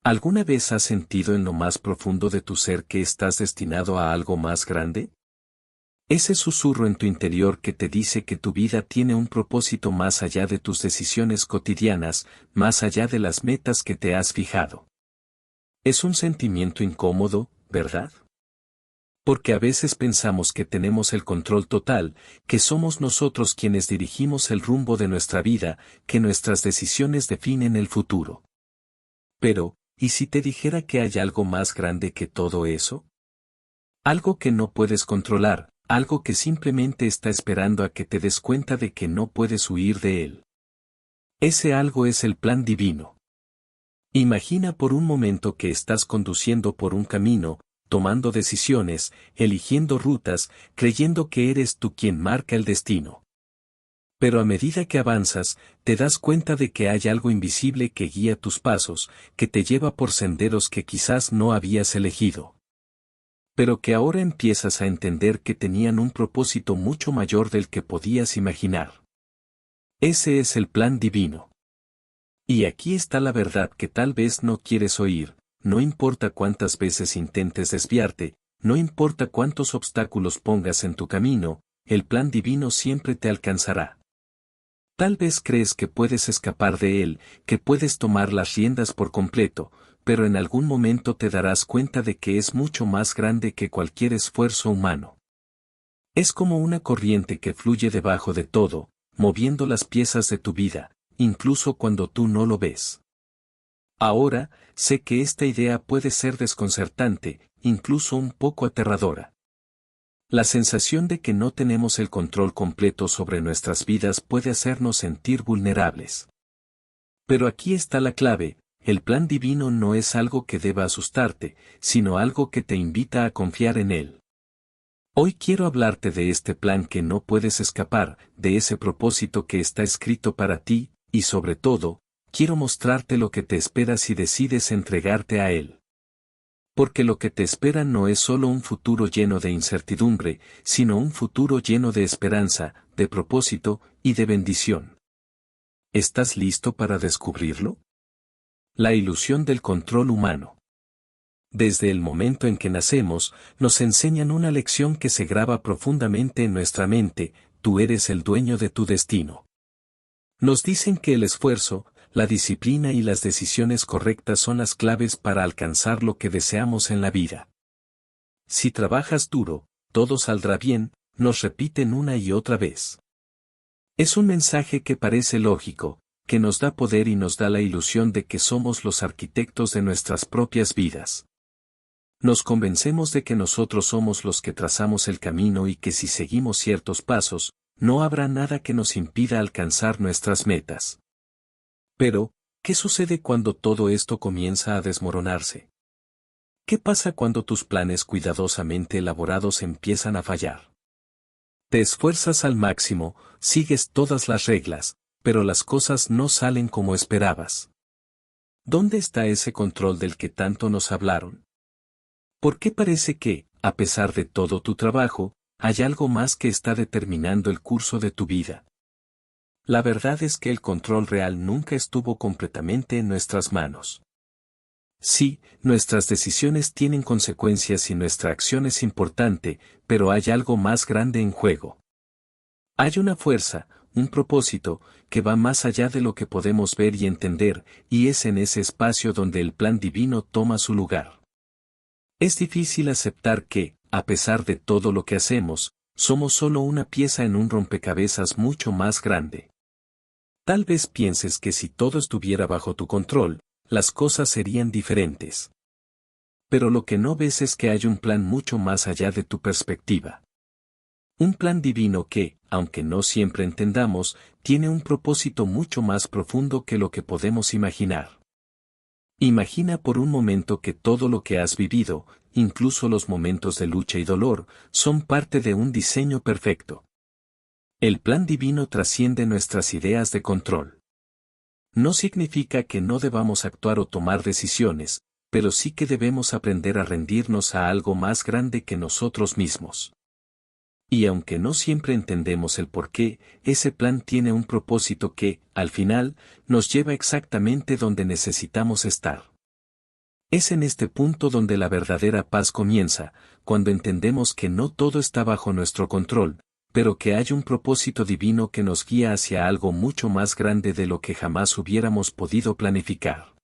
¿Alguna vez has sentido en lo más profundo de tu ser que estás destinado a algo más grande? Ese susurro en tu interior que te dice que tu vida tiene un propósito más allá de tus decisiones cotidianas, más allá de las metas que te has fijado. Es un sentimiento incómodo, ¿verdad? Porque a veces pensamos que tenemos el control total, que somos nosotros quienes dirigimos el rumbo de nuestra vida, que nuestras decisiones definen el futuro. Pero, ¿y si te dijera que hay algo más grande que todo eso? Algo que no puedes controlar, algo que simplemente está esperando a que te des cuenta de que no puedes huir de él. Ese algo es el plan divino. Imagina por un momento que estás conduciendo por un camino, tomando decisiones, eligiendo rutas, creyendo que eres tú quien marca el destino. Pero a medida que avanzas, te das cuenta de que hay algo invisible que guía tus pasos, que te lleva por senderos que quizás no habías elegido. Pero que ahora empiezas a entender que tenían un propósito mucho mayor del que podías imaginar. Ese es el plan divino. Y aquí está la verdad que tal vez no quieres oír, no importa cuántas veces intentes desviarte, no importa cuántos obstáculos pongas en tu camino, el plan divino siempre te alcanzará. Tal vez crees que puedes escapar de él, que puedes tomar las riendas por completo, pero en algún momento te darás cuenta de que es mucho más grande que cualquier esfuerzo humano. Es como una corriente que fluye debajo de todo, moviendo las piezas de tu vida, incluso cuando tú no lo ves. Ahora, sé que esta idea puede ser desconcertante, incluso un poco aterradora. La sensación de que no tenemos el control completo sobre nuestras vidas puede hacernos sentir vulnerables. Pero aquí está la clave. El plan divino no es algo que deba asustarte, sino algo que te invita a confiar en él. Hoy quiero hablarte de este plan que no puedes escapar, de ese propósito que está escrito para ti, y sobre todo, quiero mostrarte lo que te espera si decides entregarte a él. Porque lo que te espera no es solo un futuro lleno de incertidumbre, sino un futuro lleno de esperanza, de propósito y de bendición. ¿Estás listo para descubrirlo? La ilusión del control humano. Desde el momento en que nacemos, nos enseñan una lección que se graba profundamente en nuestra mente: tú eres el dueño de tu destino. Nos dicen que el esfuerzo, la disciplina y las decisiones correctas son las claves para alcanzar lo que deseamos en la vida. Si trabajas duro, todo saldrá bien, nos repiten una y otra vez. Es un mensaje que parece lógico, que nos da poder y nos da la ilusión de que somos los arquitectos de nuestras propias vidas. Nos convencemos de que nosotros somos los que trazamos el camino y que si seguimos ciertos pasos, no habrá nada que nos impida alcanzar nuestras metas. Pero, ¿qué sucede cuando todo esto comienza a desmoronarse? ¿Qué pasa cuando tus planes cuidadosamente elaborados empiezan a fallar? Te esfuerzas al máximo, sigues todas las reglas, pero las cosas no salen como esperabas. ¿Dónde está ese control del que tanto nos hablaron? ¿Por qué parece que, a pesar de todo tu trabajo, hay algo más que está determinando el curso de tu vida? La verdad es que el control real nunca estuvo completamente en nuestras manos. Sí, nuestras decisiones tienen consecuencias y nuestra acción es importante, pero hay algo más grande en juego. Hay una fuerza, un propósito, que va más allá de lo que podemos ver y entender, y es en ese espacio donde el plan divino toma su lugar. Es difícil aceptar que, a pesar de todo lo que hacemos, somos solo una pieza en un rompecabezas mucho más grande. Tal vez pienses que si todo estuviera bajo tu control, las cosas serían diferentes. Pero lo que no ves es que hay un plan mucho más allá de tu perspectiva. Un plan divino que, aunque no siempre entendamos, tiene un propósito mucho más profundo que lo que podemos imaginar. Imagina por un momento que todo lo que has vivido, incluso los momentos de lucha y dolor, son parte de un diseño perfecto. El plan divino trasciende nuestras ideas de control. No significa que no debamos actuar o tomar decisiones, pero sí que debemos aprender a rendirnos a algo más grande que nosotros mismos. Y aunque no siempre entendemos el por qué, ese plan tiene un propósito que, al final, nos lleva exactamente donde necesitamos estar. Es en este punto donde la verdadera paz comienza, cuando entendemos que no todo está bajo nuestro control, pero que hay un propósito divino que nos guía hacia algo mucho más grande de lo que jamás hubiéramos podido planificar.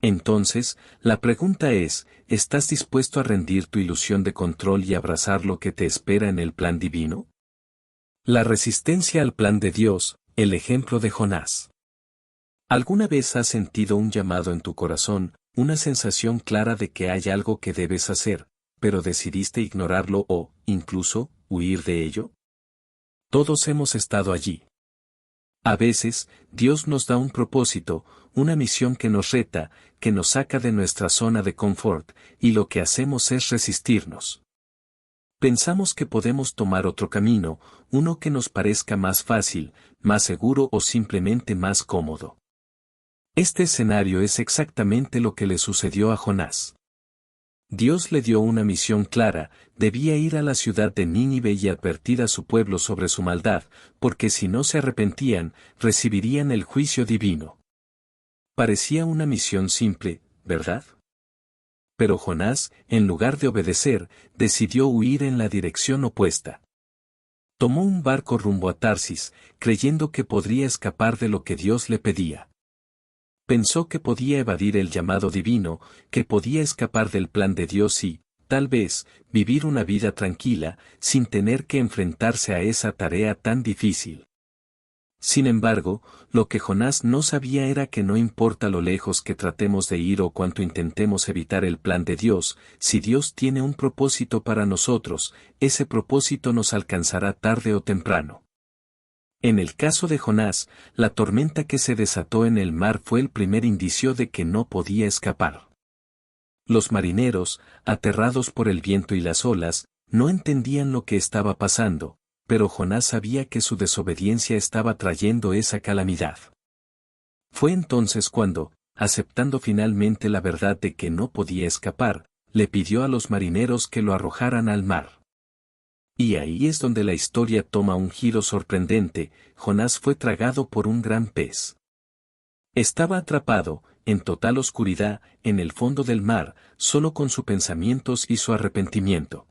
Entonces, la pregunta es, ¿estás dispuesto a rendir tu ilusión de control y abrazar lo que te espera en el plan divino? La resistencia al plan de Dios, el ejemplo de Jonás. ¿Alguna vez has sentido un llamado en tu corazón, una sensación clara de que hay algo que debes hacer, pero decidiste ignorarlo o, incluso, huir de ello? Todos hemos estado allí. A veces, Dios nos da un propósito, una misión que nos reta, que nos saca de nuestra zona de confort, y lo que hacemos es resistirnos. Pensamos que podemos tomar otro camino, uno que nos parezca más fácil, más seguro o simplemente más cómodo. Este escenario es exactamente lo que le sucedió a Jonás. Dios le dio una misión clara, debía ir a la ciudad de Nínive y advertir a su pueblo sobre su maldad, porque si no se arrepentían, recibirían el juicio divino. Parecía una misión simple, ¿verdad? Pero Jonás, en lugar de obedecer, decidió huir en la dirección opuesta. Tomó un barco rumbo a Tarsis, creyendo que podría escapar de lo que Dios le pedía. Pensó que podía evadir el llamado divino, que podía escapar del plan de Dios y, tal vez, vivir una vida tranquila, sin tener que enfrentarse a esa tarea tan difícil. Sin embargo, lo que Jonás no sabía era que no importa lo lejos que tratemos de ir o cuánto intentemos evitar el plan de Dios, si Dios tiene un propósito para nosotros, ese propósito nos alcanzará tarde o temprano. En el caso de Jonás, la tormenta que se desató en el mar fue el primer indicio de que no podía escapar. Los marineros, aterrados por el viento y las olas, no entendían lo que estaba pasando, pero Jonás sabía que su desobediencia estaba trayendo esa calamidad. Fue entonces cuando, aceptando finalmente la verdad de que no podía escapar, le pidió a los marineros que lo arrojaran al mar. Y ahí es donde la historia toma un giro sorprendente. Jonás fue tragado por un gran pez. Estaba atrapado, en total oscuridad, en el fondo del mar, solo con sus pensamientos y su arrepentimiento.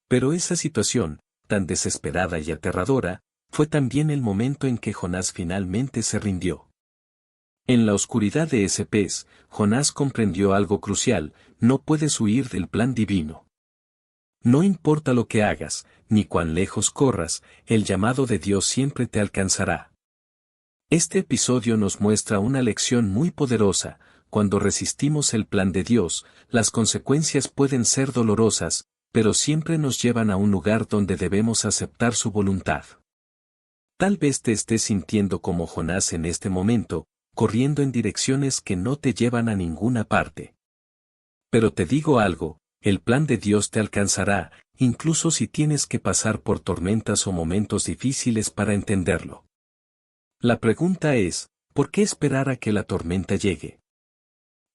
Pero esa situación, tan desesperada y aterradora, fue también el momento en que Jonás finalmente se rindió. En la oscuridad de ese pez, Jonás comprendió algo crucial: no puedes huir del plan divino. No importa lo que hagas, ni cuán lejos corras, el llamado de Dios siempre te alcanzará. Este episodio nos muestra una lección muy poderosa: cuando resistimos el plan de Dios, las consecuencias pueden ser dolorosas, pero siempre nos llevan a un lugar donde debemos aceptar su voluntad. Tal vez te estés sintiendo como Jonás en este momento, corriendo en direcciones que no te llevan a ninguna parte. Pero te digo algo: el plan de Dios te alcanzará, incluso si tienes que pasar por tormentas o momentos difíciles para entenderlo. La pregunta es, ¿por qué esperar a que la tormenta llegue?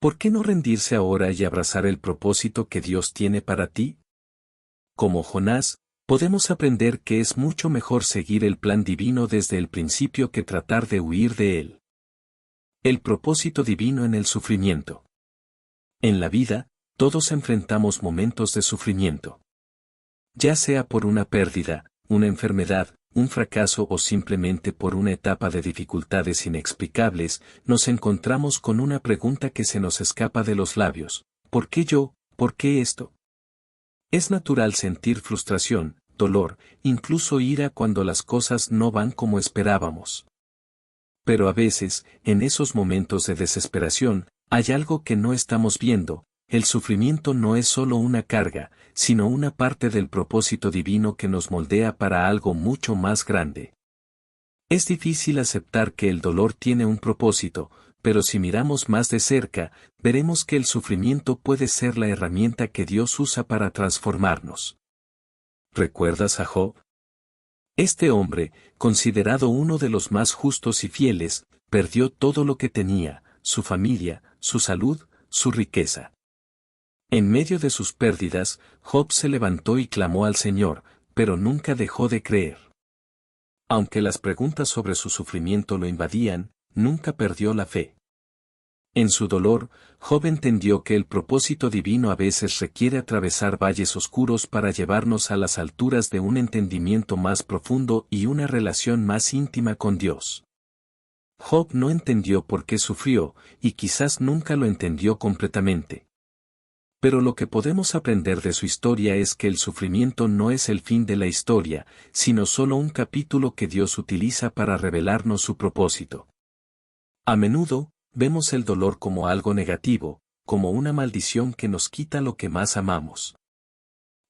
¿Por qué no rendirse ahora y abrazar el propósito que Dios tiene para ti? Como Jonás, podemos aprender que es mucho mejor seguir el plan divino desde el principio que tratar de huir de él. El propósito divino en el sufrimiento. En la vida, todos enfrentamos momentos de sufrimiento. Ya sea por una pérdida, una enfermedad, un fracaso o simplemente por una etapa de dificultades inexplicables, nos encontramos con una pregunta que se nos escapa de los labios: ¿por qué yo? ¿Por qué esto? Es natural sentir frustración, dolor, incluso ira cuando las cosas no van como esperábamos. Pero a veces, en esos momentos de desesperación, hay algo que no estamos viendo. El sufrimiento no es solo una carga, sino una parte del propósito divino que nos moldea para algo mucho más grande. Es difícil aceptar que el dolor tiene un propósito, pero si miramos más de cerca, veremos que el sufrimiento puede ser la herramienta que Dios usa para transformarnos. ¿Recuerdas a Job? Este hombre, considerado uno de los más justos y fieles, perdió todo lo que tenía: su familia, su salud, su riqueza. En medio de sus pérdidas, Job se levantó y clamó al Señor, pero nunca dejó de creer. Aunque las preguntas sobre su sufrimiento lo invadían, nunca perdió la fe. En su dolor, Job entendió que el propósito divino a veces requiere atravesar valles oscuros para llevarnos a las alturas de un entendimiento más profundo y una relación más íntima con Dios. Job no entendió por qué sufrió, y quizás nunca lo entendió completamente. Pero lo que podemos aprender de su historia es que el sufrimiento no es el fin de la historia, sino solo un capítulo que Dios utiliza para revelarnos su propósito. A menudo, vemos el dolor como algo negativo, como una maldición que nos quita lo que más amamos.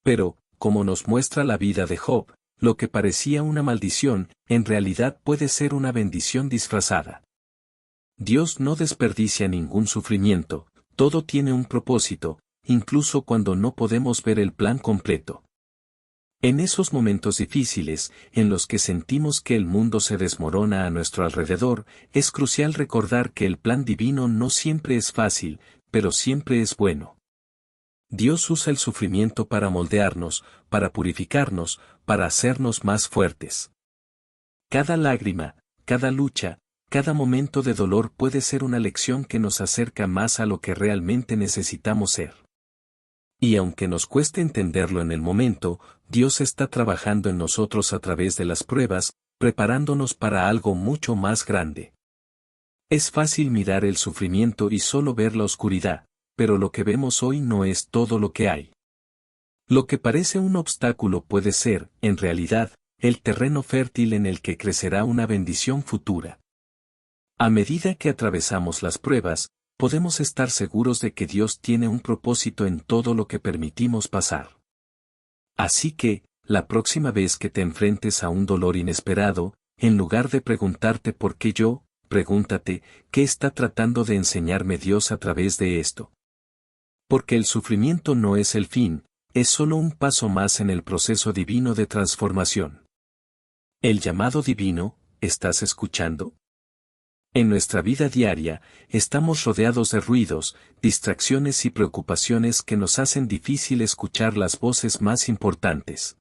Pero, como nos muestra la vida de Job, lo que parecía una maldición, en realidad puede ser una bendición disfrazada. Dios no desperdicia ningún sufrimiento, todo tiene un propósito, incluso cuando no podemos ver el plan completo. En esos momentos difíciles, en los que sentimos que el mundo se desmorona a nuestro alrededor, es crucial recordar que el plan divino no siempre es fácil, pero siempre es bueno. Dios usa el sufrimiento para moldearnos, para purificarnos, para hacernos más fuertes. Cada lágrima, cada lucha, cada momento de dolor puede ser una lección que nos acerca más a lo que realmente necesitamos ser. Y aunque nos cueste entenderlo en el momento, Dios está trabajando en nosotros a través de las pruebas, preparándonos para algo mucho más grande. Es fácil mirar el sufrimiento y solo ver la oscuridad, pero lo que vemos hoy no es todo lo que hay. Lo que parece un obstáculo puede ser, en realidad, el terreno fértil en el que crecerá una bendición futura. A medida que atravesamos las pruebas, podemos estar seguros de que Dios tiene un propósito en todo lo que permitimos pasar. Así que, la próxima vez que te enfrentes a un dolor inesperado, en lugar de preguntarte por qué yo, pregúntate, ¿qué está tratando de enseñarme Dios a través de esto? Porque el sufrimiento no es el fin, es solo un paso más en el proceso divino de transformación. El llamado divino, ¿estás escuchando? En nuestra vida diaria, estamos rodeados de ruidos, distracciones y preocupaciones que nos hacen difícil escuchar las voces más importantes.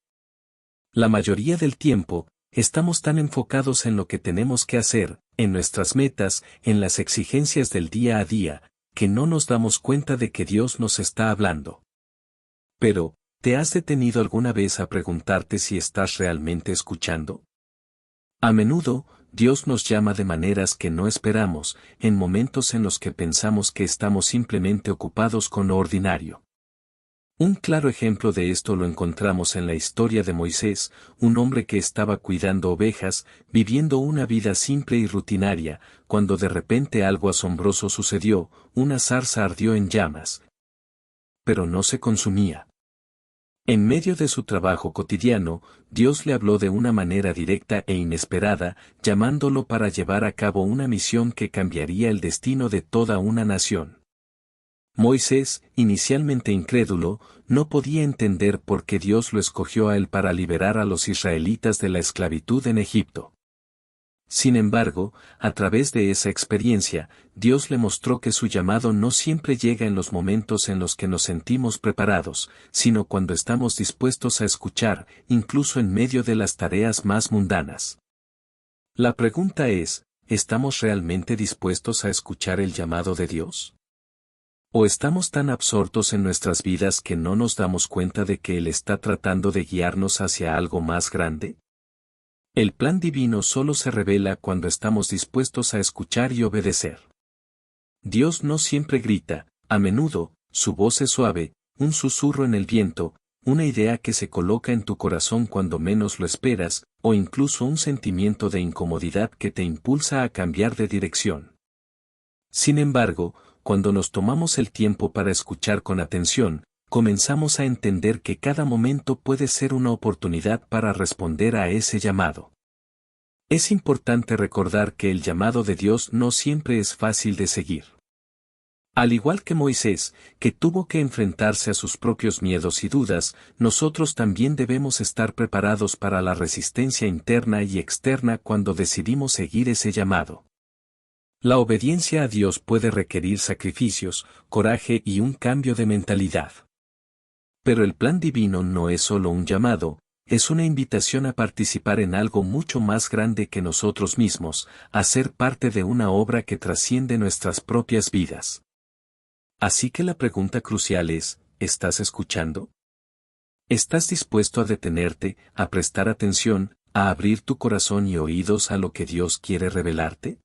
La mayoría del tiempo, estamos tan enfocados en lo que tenemos que hacer, en nuestras metas, en las exigencias del día a día, que no nos damos cuenta de que Dios nos está hablando. Pero, ¿te has detenido alguna vez a preguntarte si estás realmente escuchando? A menudo, Dios nos llama de maneras que no esperamos, en momentos en los que pensamos que estamos simplemente ocupados con lo ordinario. Un claro ejemplo de esto lo encontramos en la historia de Moisés, un hombre que estaba cuidando ovejas, viviendo una vida simple y rutinaria, cuando de repente algo asombroso sucedió, una zarza ardió en llamas. Pero no se consumía. En medio de su trabajo cotidiano, Dios le habló de una manera directa e inesperada, llamándolo para llevar a cabo una misión que cambiaría el destino de toda una nación. Moisés, inicialmente incrédulo, no podía entender por qué Dios lo escogió a él para liberar a los israelitas de la esclavitud en Egipto. Sin embargo, a través de esa experiencia, Dios le mostró que su llamado no siempre llega en los momentos en los que nos sentimos preparados, sino cuando estamos dispuestos a escuchar, incluso en medio de las tareas más mundanas. La pregunta es, ¿estamos realmente dispuestos a escuchar el llamado de Dios? ¿O estamos tan absortos en nuestras vidas que no nos damos cuenta de que Él está tratando de guiarnos hacia algo más grande? El plan divino solo se revela cuando estamos dispuestos a escuchar y obedecer. Dios no siempre grita, a menudo, su voz es suave, un susurro en el viento, una idea que se coloca en tu corazón cuando menos lo esperas, o incluso un sentimiento de incomodidad que te impulsa a cambiar de dirección. Sin embargo, cuando nos tomamos el tiempo para escuchar con atención, comenzamos a entender que cada momento puede ser una oportunidad para responder a ese llamado. Es importante recordar que el llamado de Dios no siempre es fácil de seguir. Al igual que Moisés, que tuvo que enfrentarse a sus propios miedos y dudas, nosotros también debemos estar preparados para la resistencia interna y externa cuando decidimos seguir ese llamado. La obediencia a Dios puede requerir sacrificios, coraje y un cambio de mentalidad. Pero el plan divino no es solo un llamado, es una invitación a participar en algo mucho más grande que nosotros mismos, a ser parte de una obra que trasciende nuestras propias vidas. Así que la pregunta crucial es, ¿estás escuchando? ¿Estás dispuesto a detenerte, a prestar atención, a abrir tu corazón y oídos a lo que Dios quiere revelarte?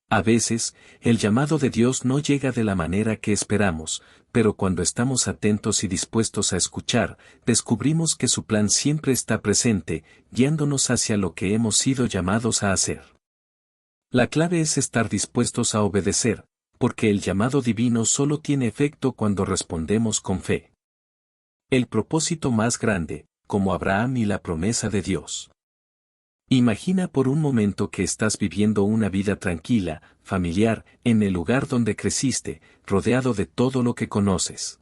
A veces, el llamado de Dios no llega de la manera que esperamos, pero cuando estamos atentos y dispuestos a escuchar, descubrimos que su plan siempre está presente, guiándonos hacia lo que hemos sido llamados a hacer. La clave es estar dispuestos a obedecer, porque el llamado divino solo tiene efecto cuando respondemos con fe. El propósito más grande, como Abraham y la promesa de Dios. Imagina por un momento que estás viviendo una vida tranquila, familiar, en el lugar donde creciste, rodeado de todo lo que conoces.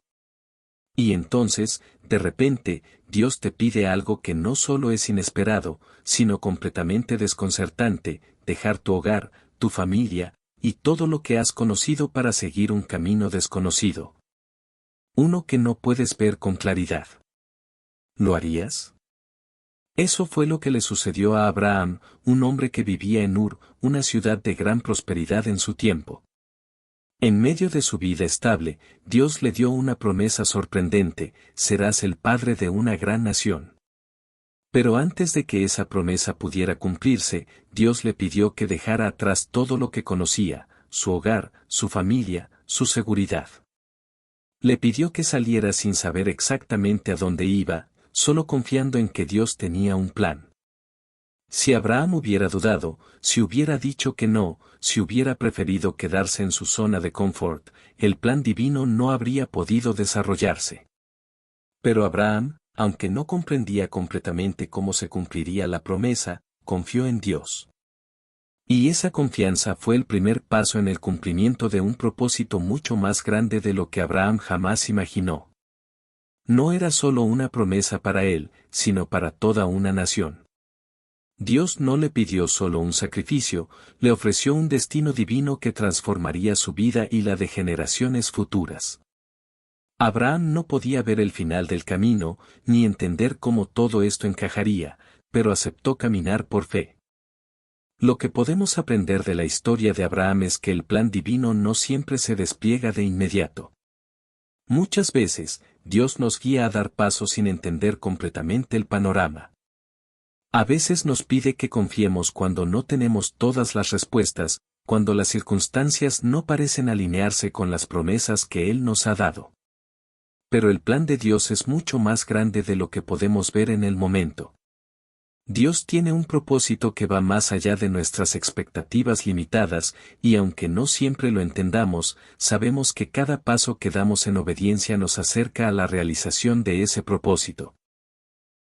Y entonces, de repente, Dios te pide algo que no solo es inesperado, sino completamente desconcertante, dejar tu hogar, tu familia, y todo lo que has conocido para seguir un camino desconocido. Uno que no puedes ver con claridad. ¿Lo harías? Eso fue lo que le sucedió a Abraham, un hombre que vivía en Ur, una ciudad de gran prosperidad en su tiempo. En medio de su vida estable, Dios le dio una promesa sorprendente: serás el padre de una gran nación. Pero antes de que esa promesa pudiera cumplirse, Dios le pidió que dejara atrás todo lo que conocía, su hogar, su familia, su seguridad. Le pidió que saliera sin saber exactamente a dónde iba, solo confiando en que Dios tenía un plan. Si Abraham hubiera dudado, si hubiera dicho que no, si hubiera preferido quedarse en su zona de confort, el plan divino no habría podido desarrollarse. Pero Abraham, aunque no comprendía completamente cómo se cumpliría la promesa, confió en Dios. Y esa confianza fue el primer paso en el cumplimiento de un propósito mucho más grande de lo que Abraham jamás imaginó. No era solo una promesa para él, sino para toda una nación. Dios no le pidió solo un sacrificio, le ofreció un destino divino que transformaría su vida y la de generaciones futuras. Abraham no podía ver el final del camino, ni entender cómo todo esto encajaría, pero aceptó caminar por fe. Lo que podemos aprender de la historia de Abraham es que el plan divino no siempre se despliega de inmediato. Muchas veces, Dios nos guía a dar pasos sin entender completamente el panorama. A veces nos pide que confiemos cuando no tenemos todas las respuestas, cuando las circunstancias no parecen alinearse con las promesas que Él nos ha dado. Pero el plan de Dios es mucho más grande de lo que podemos ver en el momento. Dios tiene un propósito que va más allá de nuestras expectativas limitadas, y aunque no siempre lo entendamos, sabemos que cada paso que damos en obediencia nos acerca a la realización de ese propósito.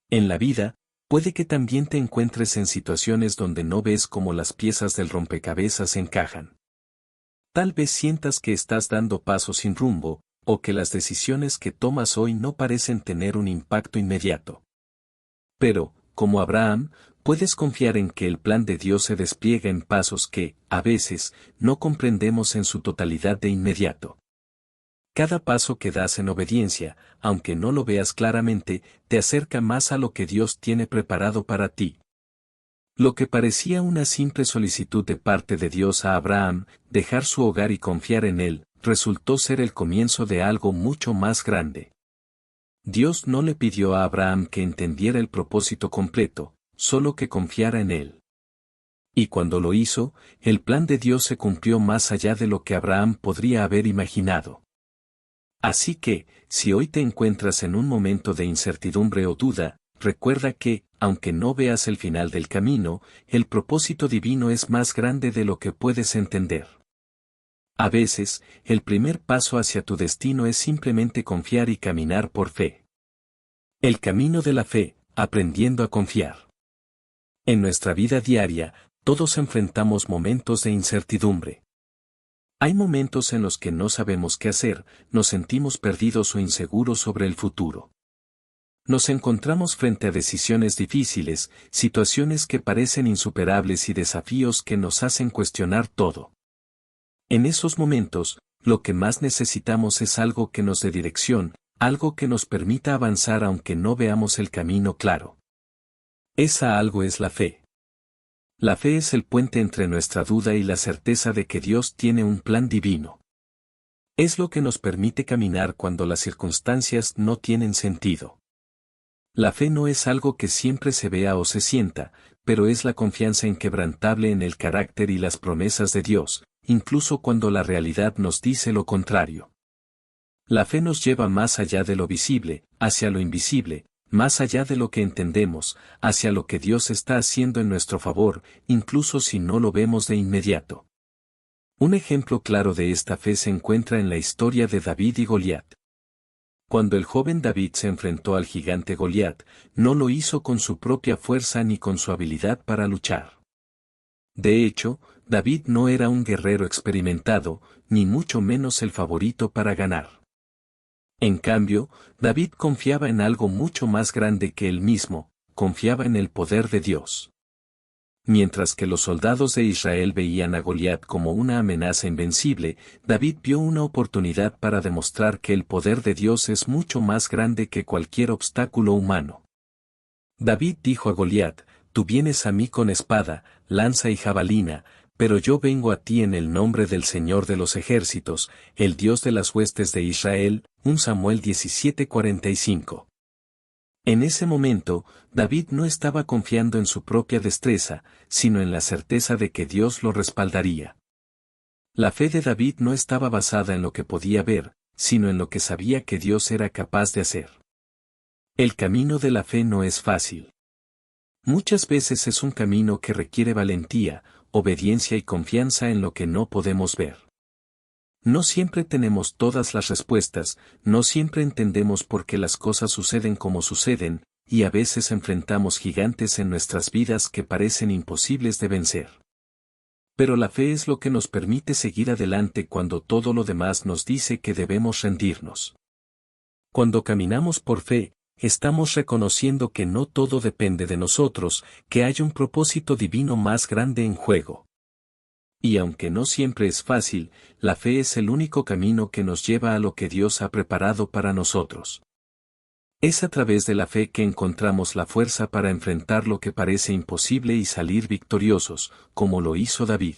En la vida, puede que también te encuentres en situaciones donde no ves cómo las piezas del rompecabezas encajan. Tal vez sientas que estás dando pasos sin rumbo, o que las decisiones que tomas hoy no parecen tener un impacto inmediato. Pero, como Abraham, puedes confiar en que el plan de Dios se despliega en pasos que, a veces, no comprendemos en su totalidad de inmediato. Cada paso que das en obediencia, aunque no lo veas claramente, te acerca más a lo que Dios tiene preparado para ti. Lo que parecía una simple solicitud de parte de Dios a Abraham, dejar su hogar y confiar en él, resultó ser el comienzo de algo mucho más grande. Dios no le pidió a Abraham que entendiera el propósito completo, solo que confiara en él. Y cuando lo hizo, el plan de Dios se cumplió más allá de lo que Abraham podría haber imaginado. Así que, si hoy te encuentras en un momento de incertidumbre o duda, recuerda que, aunque no veas el final del camino, el propósito divino es más grande de lo que puedes entender. A veces, el primer paso hacia tu destino es simplemente confiar y caminar por fe. El camino de la fe, aprendiendo a confiar. En nuestra vida diaria, todos enfrentamos momentos de incertidumbre. Hay momentos en los que no sabemos qué hacer, nos sentimos perdidos o inseguros sobre el futuro. Nos encontramos frente a decisiones difíciles, situaciones que parecen insuperables y desafíos que nos hacen cuestionar todo. En esos momentos, lo que más necesitamos es algo que nos dé dirección, algo que nos permita avanzar aunque no veamos el camino claro. Esa algo es la fe. La fe es el puente entre nuestra duda y la certeza de que Dios tiene un plan divino. Es lo que nos permite caminar cuando las circunstancias no tienen sentido. La fe no es algo que siempre se vea o se sienta, pero es la confianza inquebrantable en el carácter y las promesas de Dios, incluso cuando la realidad nos dice lo contrario. La fe nos lleva más allá de lo visible, hacia lo invisible, más allá de lo que entendemos, hacia lo que Dios está haciendo en nuestro favor, incluso si no lo vemos de inmediato. Un ejemplo claro de esta fe se encuentra en la historia de David y Goliat. Cuando el joven David se enfrentó al gigante Goliat, no lo hizo con su propia fuerza ni con su habilidad para luchar. De hecho, David no era un guerrero experimentado, ni mucho menos el favorito para ganar. En cambio, David confiaba en algo mucho más grande que él mismo, confiaba en el poder de Dios. Mientras que los soldados de Israel veían a Goliat como una amenaza invencible, David vio una oportunidad para demostrar que el poder de Dios es mucho más grande que cualquier obstáculo humano. David dijo a Goliat: «Tú vienes a mí con espada, lanza y jabalina, pero yo vengo a ti en el nombre del Señor de los ejércitos, el Dios de las huestes de Israel». 1 Samuel 17:45. En ese momento, David no estaba confiando en su propia destreza, sino en la certeza de que Dios lo respaldaría. La fe de David no estaba basada en lo que podía ver, sino en lo que sabía que Dios era capaz de hacer. El camino de la fe no es fácil. Muchas veces es un camino que requiere valentía, obediencia y confianza en lo que no podemos ver. No siempre tenemos todas las respuestas, no siempre entendemos por qué las cosas suceden como suceden, y a veces enfrentamos gigantes en nuestras vidas que parecen imposibles de vencer. Pero la fe es lo que nos permite seguir adelante cuando todo lo demás nos dice que debemos rendirnos. Cuando caminamos por fe, estamos reconociendo que no todo depende de nosotros, que hay un propósito divino más grande en juego. Y aunque no siempre es fácil, la fe es el único camino que nos lleva a lo que Dios ha preparado para nosotros. Es a través de la fe que encontramos la fuerza para enfrentar lo que parece imposible y salir victoriosos, como lo hizo David.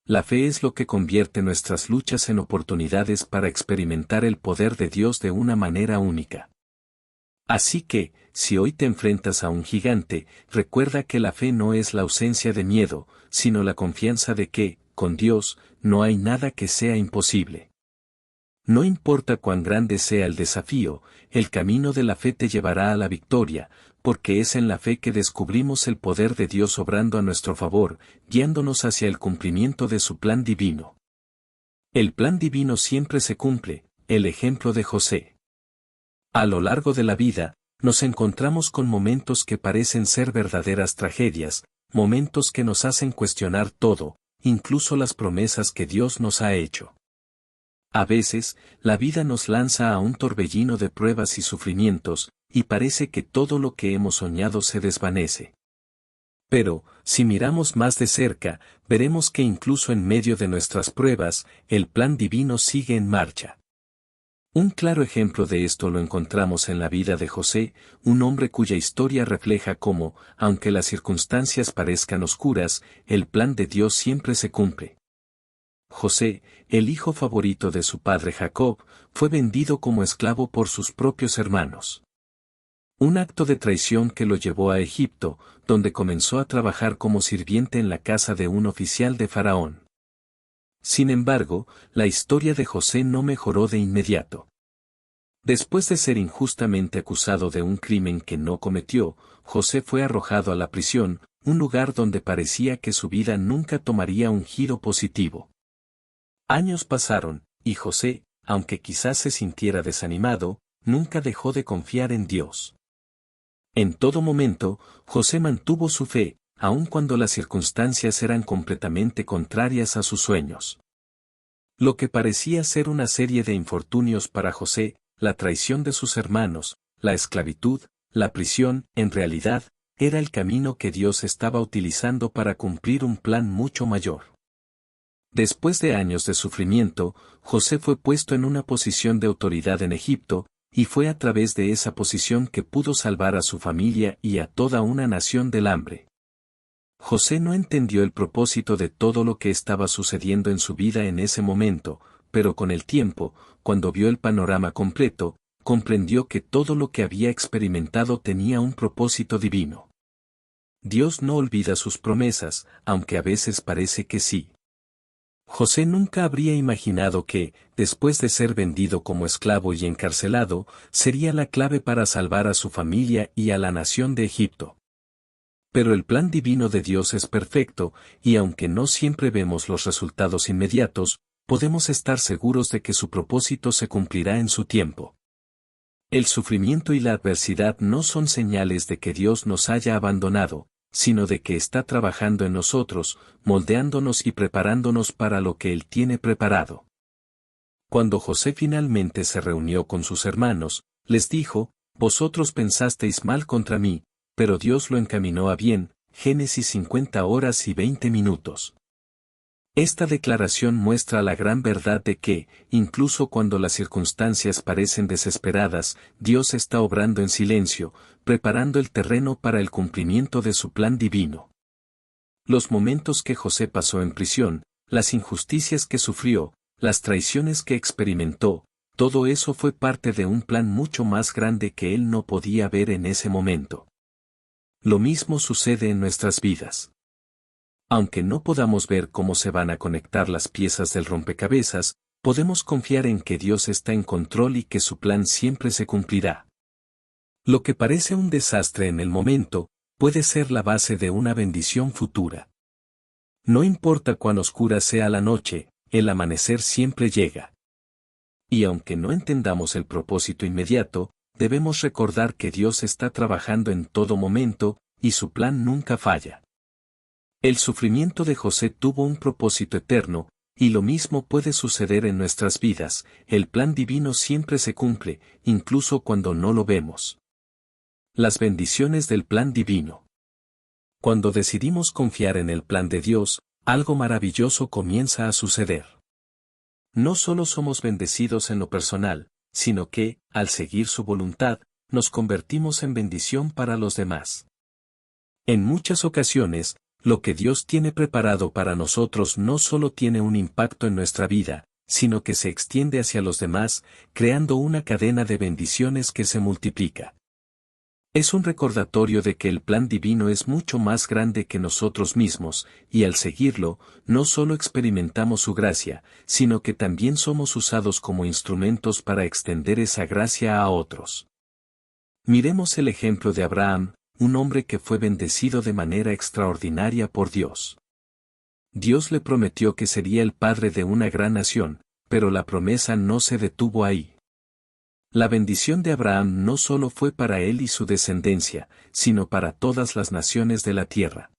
La fe es lo que convierte nuestras luchas en oportunidades para experimentar el poder de Dios de una manera única. Así que, si hoy te enfrentas a un gigante, recuerda que la fe no es la ausencia de miedo, sino la confianza de que, con Dios, no hay nada que sea imposible. No importa cuán grande sea el desafío, el camino de la fe te llevará a la victoria, porque es en la fe que descubrimos el poder de Dios obrando a nuestro favor, guiándonos hacia el cumplimiento de su plan divino. El plan divino siempre se cumple, el ejemplo de José. A lo largo de la vida, nos encontramos con momentos que parecen ser verdaderas tragedias, momentos que nos hacen cuestionar todo, incluso las promesas que Dios nos ha hecho. A veces, la vida nos lanza a un torbellino de pruebas y sufrimientos, y parece que todo lo que hemos soñado se desvanece. Pero, si miramos más de cerca, veremos que incluso en medio de nuestras pruebas, el plan divino sigue en marcha. Un claro ejemplo de esto lo encontramos en la vida de José, un hombre cuya historia refleja cómo, aunque las circunstancias parezcan oscuras, el plan de Dios siempre se cumple. José, el hijo favorito de su padre Jacob, fue vendido como esclavo por sus propios hermanos. Un acto de traición que lo llevó a Egipto, donde comenzó a trabajar como sirviente en la casa de un oficial de Faraón. Sin embargo, la historia de José no mejoró de inmediato. Después de ser injustamente acusado de un crimen que no cometió, José fue arrojado a la prisión, un lugar donde parecía que su vida nunca tomaría un giro positivo. Años pasaron, y José, aunque quizás se sintiera desanimado, nunca dejó de confiar en Dios. En todo momento, José mantuvo su fe, aun cuando las circunstancias eran completamente contrarias a sus sueños. Lo que parecía ser una serie de infortunios para José, la traición de sus hermanos, la esclavitud, la prisión, en realidad, era el camino que Dios estaba utilizando para cumplir un plan mucho mayor. Después de años de sufrimiento, José fue puesto en una posición de autoridad en Egipto, y fue a través de esa posición que pudo salvar a su familia y a toda una nación del hambre. José no entendió el propósito de todo lo que estaba sucediendo en su vida en ese momento, pero con el tiempo, cuando vio el panorama completo, comprendió que todo lo que había experimentado tenía un propósito divino. Dios no olvida sus promesas, aunque a veces parece que sí. José nunca habría imaginado que, después de ser vendido como esclavo y encarcelado, sería la clave para salvar a su familia y a la nación de Egipto. Pero el plan divino de Dios es perfecto, y aunque no siempre vemos los resultados inmediatos, podemos estar seguros de que su propósito se cumplirá en su tiempo. El sufrimiento y la adversidad no son señales de que Dios nos haya abandonado, sino de que está trabajando en nosotros, moldeándonos y preparándonos para lo que Él tiene preparado. Cuando José finalmente se reunió con sus hermanos, les dijo: «Vosotros pensasteis mal contra mí, pero Dios lo encaminó a bien». Génesis 50:20. Esta declaración muestra la gran verdad de que, incluso cuando las circunstancias parecen desesperadas, Dios está obrando en silencio, preparando el terreno para el cumplimiento de su plan divino. Los momentos que José pasó en prisión, las injusticias que sufrió, las traiciones que experimentó, todo eso fue parte de un plan mucho más grande que él no podía ver en ese momento. Lo mismo sucede en nuestras vidas. Aunque no podamos ver cómo se van a conectar las piezas del rompecabezas, podemos confiar en que Dios está en control y que su plan siempre se cumplirá. Lo que parece un desastre en el momento, puede ser la base de una bendición futura. No importa cuán oscura sea la noche, el amanecer siempre llega. Y aunque no entendamos el propósito inmediato, debemos recordar que Dios está trabajando en todo momento, y su plan nunca falla. El sufrimiento de José tuvo un propósito eterno, y lo mismo puede suceder en nuestras vidas. El plan divino siempre se cumple, incluso cuando no lo vemos. Las bendiciones del plan divino. Cuando decidimos confiar en el plan de Dios, algo maravilloso comienza a suceder. No solo somos bendecidos en lo personal, sino que, al seguir su voluntad, nos convertimos en bendición para los demás. En muchas ocasiones, lo que Dios tiene preparado para nosotros no solo tiene un impacto en nuestra vida, sino que se extiende hacia los demás, creando una cadena de bendiciones que se multiplica. Es un recordatorio de que el plan divino es mucho más grande que nosotros mismos, y al seguirlo, no solo experimentamos su gracia, sino que también somos usados como instrumentos para extender esa gracia a otros. Miremos el ejemplo de Abraham, un hombre que fue bendecido de manera extraordinaria por Dios. Dios le prometió que sería el padre de una gran nación, pero la promesa no se detuvo ahí. La bendición de Abraham no solo fue para él y su descendencia, sino para todas las naciones de la tierra.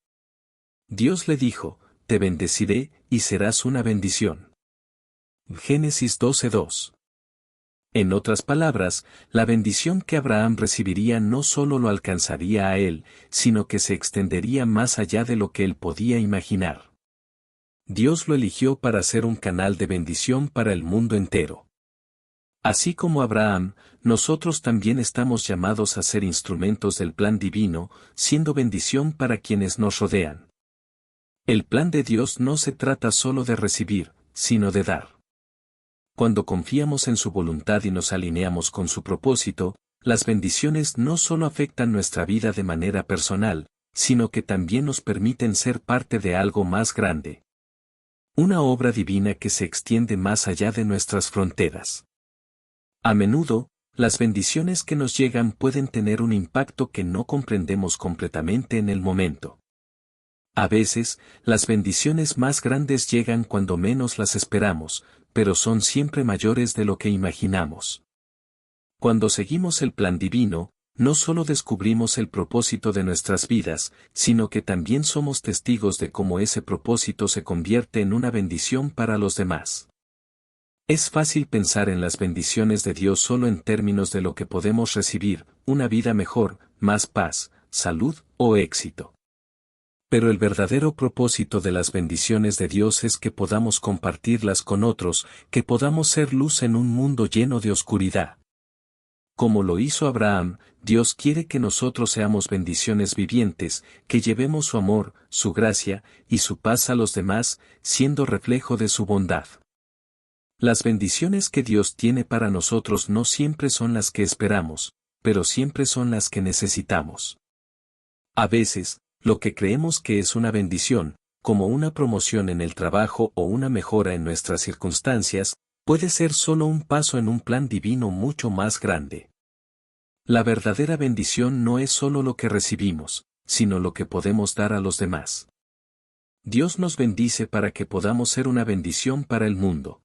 Dios le dijo: «Te bendeciré, y serás una bendición». Génesis 12:2. En otras palabras, la bendición que Abraham recibiría no solo lo alcanzaría a él, sino que se extendería más allá de lo que él podía imaginar. Dios lo eligió para ser un canal de bendición para el mundo entero. Así como Abraham, nosotros también estamos llamados a ser instrumentos del plan divino, siendo bendición para quienes nos rodean. El plan de Dios no se trata solo de recibir, sino de dar. Cuando confiamos en su voluntad y nos alineamos con su propósito, las bendiciones no solo afectan nuestra vida de manera personal, sino que también nos permiten ser parte de algo más grande. Una obra divina que se extiende más allá de nuestras fronteras. A menudo, las bendiciones que nos llegan pueden tener un impacto que no comprendemos completamente en el momento. A veces, las bendiciones más grandes llegan cuando menos las esperamos, pero son siempre mayores de lo que imaginamos. Cuando seguimos el plan divino, no solo descubrimos el propósito de nuestras vidas, sino que también somos testigos de cómo ese propósito se convierte en una bendición para los demás. Es fácil pensar en las bendiciones de Dios solo en términos de lo que podemos recibir: una vida mejor, más paz, salud o éxito. Pero el verdadero propósito de las bendiciones de Dios es que podamos compartirlas con otros, que podamos ser luz en un mundo lleno de oscuridad. Como lo hizo Abraham, Dios quiere que nosotros seamos bendiciones vivientes, que llevemos su amor, su gracia y su paz a los demás, siendo reflejo de su bondad. Las bendiciones que Dios tiene para nosotros no siempre son las que esperamos, pero siempre son las que necesitamos. A veces, lo que creemos que es una bendición, como una promoción en el trabajo o una mejora en nuestras circunstancias, puede ser solo un paso en un plan divino mucho más grande. La verdadera bendición no es solo lo que recibimos, sino lo que podemos dar a los demás. Dios nos bendice para que podamos ser una bendición para el mundo.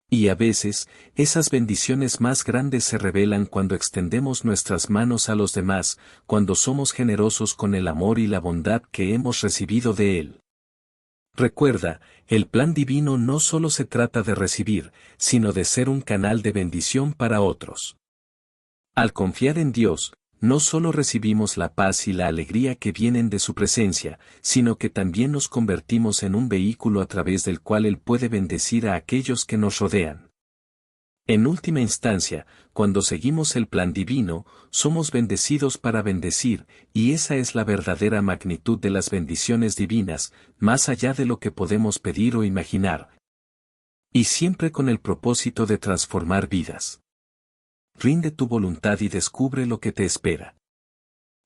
Y a veces, esas bendiciones más grandes se revelan cuando extendemos nuestras manos a los demás, cuando somos generosos con el amor y la bondad que hemos recibido de Él. Recuerda, el plan divino no solo se trata de recibir, sino de ser un canal de bendición para otros. Al confiar en Dios, no solo recibimos la paz y la alegría que vienen de su presencia, sino que también nos convertimos en un vehículo a través del cual Él puede bendecir a aquellos que nos rodean. En última instancia, cuando seguimos el plan divino, somos bendecidos para bendecir, y esa es la verdadera magnitud de las bendiciones divinas, más allá de lo que podemos pedir o imaginar. Y siempre con el propósito de transformar vidas. Rinde tu voluntad y descubre lo que te espera.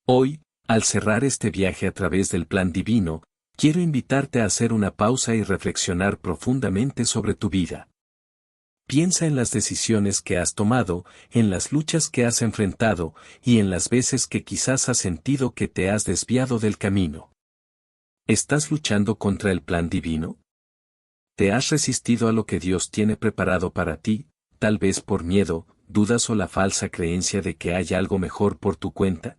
Hoy, al cerrar este viaje a través del plan divino, quiero invitarte a hacer una pausa y reflexionar profundamente sobre tu vida. Piensa en las decisiones que has tomado, en las luchas que has enfrentado, y en las veces que quizás has sentido que te has desviado del camino. ¿Estás luchando contra el plan divino? ¿Te has resistido a lo que Dios tiene preparado para ti, tal vez por miedo, dudas o la falsa creencia de que hay algo mejor por tu cuenta?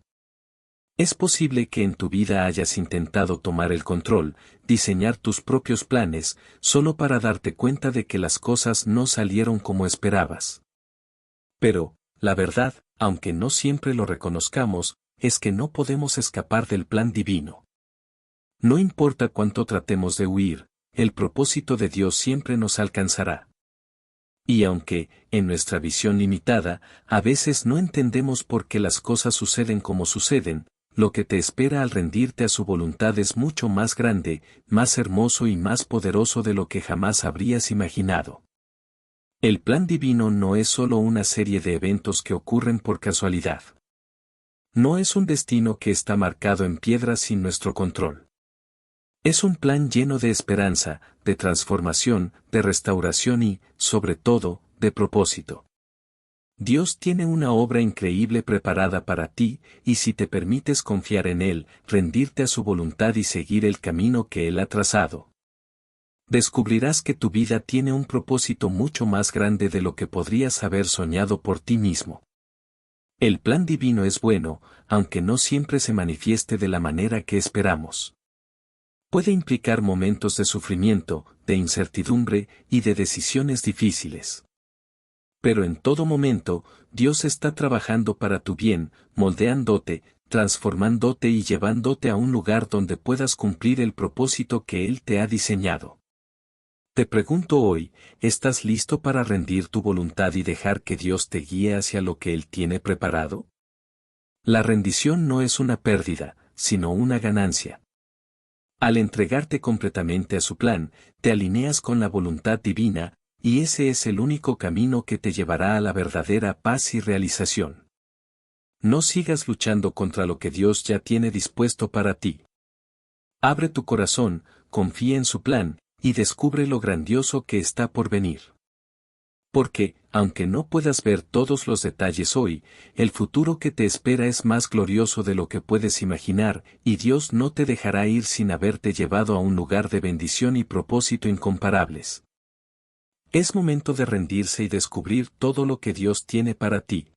Es posible que en tu vida hayas intentado tomar el control, diseñar tus propios planes, solo para darte cuenta de que las cosas no salieron como esperabas. Pero, la verdad, aunque no siempre lo reconozcamos, es que no podemos escapar del plan divino. No importa cuánto tratemos de huir, el propósito de Dios siempre nos alcanzará. Y aunque, en nuestra visión limitada, a veces no entendemos por qué las cosas suceden como suceden, lo que te espera al rendirte a su voluntad es mucho más grande, más hermoso y más poderoso de lo que jamás habrías imaginado. El plan divino no es solo una serie de eventos que ocurren por casualidad. No es un destino que está marcado en piedra sin nuestro control. Es un plan lleno de esperanza, de transformación, de restauración y, sobre todo, de propósito. Dios tiene una obra increíble preparada para ti, y si te permites confiar en Él, rendirte a su voluntad y seguir el camino que Él ha trazado, descubrirás que tu vida tiene un propósito mucho más grande de lo que podrías haber soñado por ti mismo. El plan divino es bueno, aunque no siempre se manifieste de la manera que esperamos. Puede implicar momentos de sufrimiento, de incertidumbre y de decisiones difíciles. Pero en todo momento, Dios está trabajando para tu bien, moldeándote, transformándote y llevándote a un lugar donde puedas cumplir el propósito que Él te ha diseñado. Te pregunto hoy, ¿estás listo para rendir tu voluntad y dejar que Dios te guíe hacia lo que Él tiene preparado? La rendición no es una pérdida, sino una ganancia. Al entregarte completamente a su plan, te alineas con la voluntad divina, y ese es el único camino que te llevará a la verdadera paz y realización. No sigas luchando contra lo que Dios ya tiene dispuesto para ti. Abre tu corazón, confía en su plan, y descubre lo grandioso que está por venir. Porque, aunque no puedas ver todos los detalles hoy, el futuro que te espera es más glorioso de lo que puedes imaginar, y Dios no te dejará ir sin haberte llevado a un lugar de bendición y propósito incomparables. Es momento de rendirse y descubrir todo lo que Dios tiene para ti.